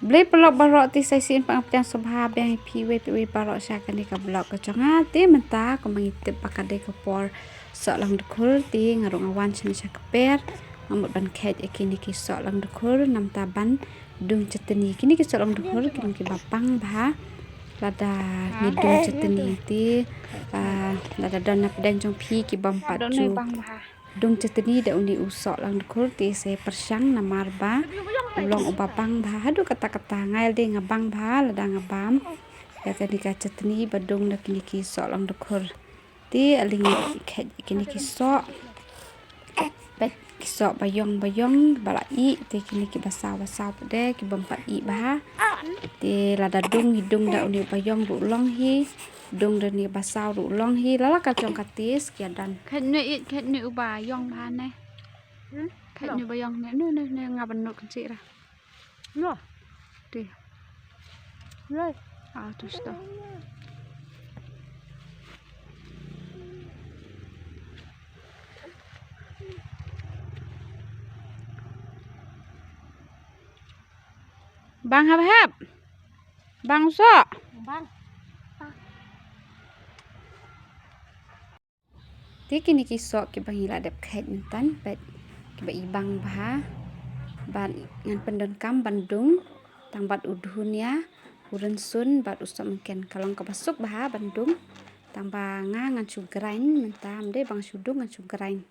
Beli pelok barok ti saya sin pang subha bang piwe barok syakan di ka blok ke conga ti mentah ko mangitip pakade ke por sok lang dekul ti ngarung awan chen syak per ngamut ban khet ekini ki sok lang dekul nam taban dung ceteni kini ki sok lang dekul kini ki bapang bah lada ni dung ceteni ti lada don nap deng jong pi ki bam pat chu dung ceteni da uni usok lang dekul ti se persyang namar ba ulong ubapang bah hadu kata-kata ngail de ngabang bah lada ngabam ya kani ka cetni badung na kini ki sok lang dekul ti aling khet kini ki sok bet ki sok bayong balai ti kini ki basau de ki bampat i bah ti lada dung hidung da uni bayong bu long hi dung da ni basau du long hi lala ka chong katis kia dan khet ni ubayong bah ne khet ni bayong ne ne ngaban no kecil ra no ti right tu sto bang hap bang sok bang ti kini ki sok ki bang ila dep khet tan bet ki ba ibang bah ban ngan pendon kam Bandung tang bat udhun ya urun sun bat usap mungkin kalong kabasuk bah Bandung tang banga ngan sugrain mentam de bang sudung ngan sugrain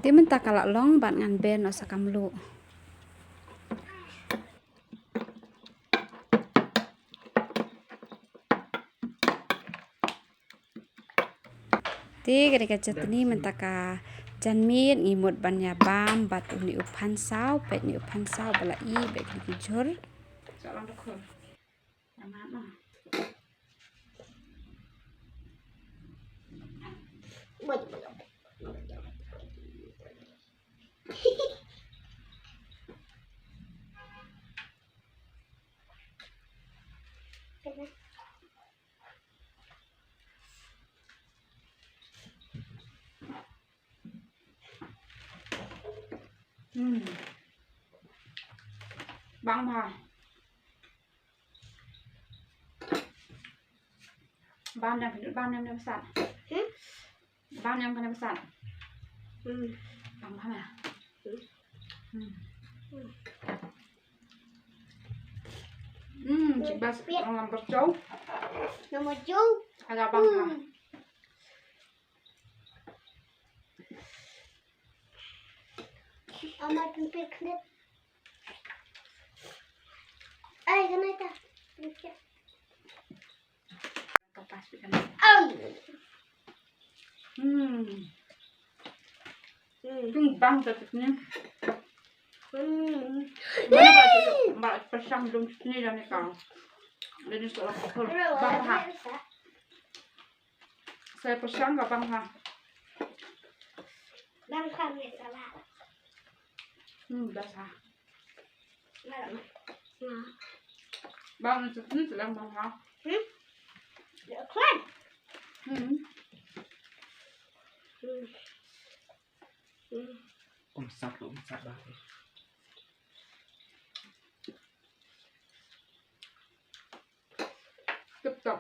ti mentah kalak long bat ngan ben osakam lu ti ketika cetni mentah ka janmit ngimut ban ya bam bat uni uphan sau pet ni uphan sau balai bet ki jur salam dekul mana bang bah ban yang besar ban yang kena besar bang bah ya cibas orang bercau Nomor jauh agak bang bah amat hampir knip. Ay, ganito. kapas pikan bang tetapnya mbak persang belum sini dan kau jadi soal bang ha saya persang nggak bang ha Bang kami salah. dasar Malam. bang itu sedang bang ha Ya kan? Umsat banget. Tetap.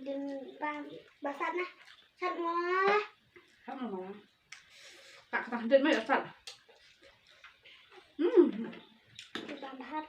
Dan basah nah. Semua. Sama. Tak tahan mai asal. Tambahan.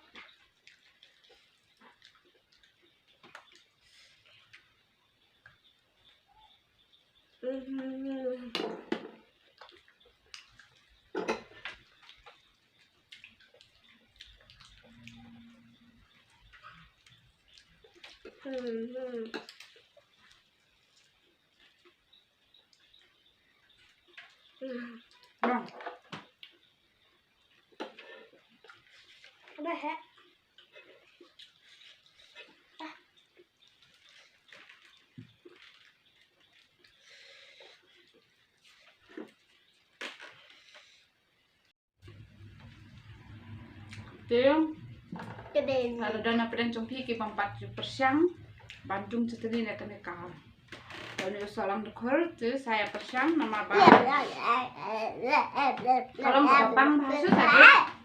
Ting. Gede. Kalau dana pedang congpi ke 40%, Bandung seteli nak kena kau. Kalau solang dekor tu saya persiang nama bang. Kalau mau bang bahasa tadi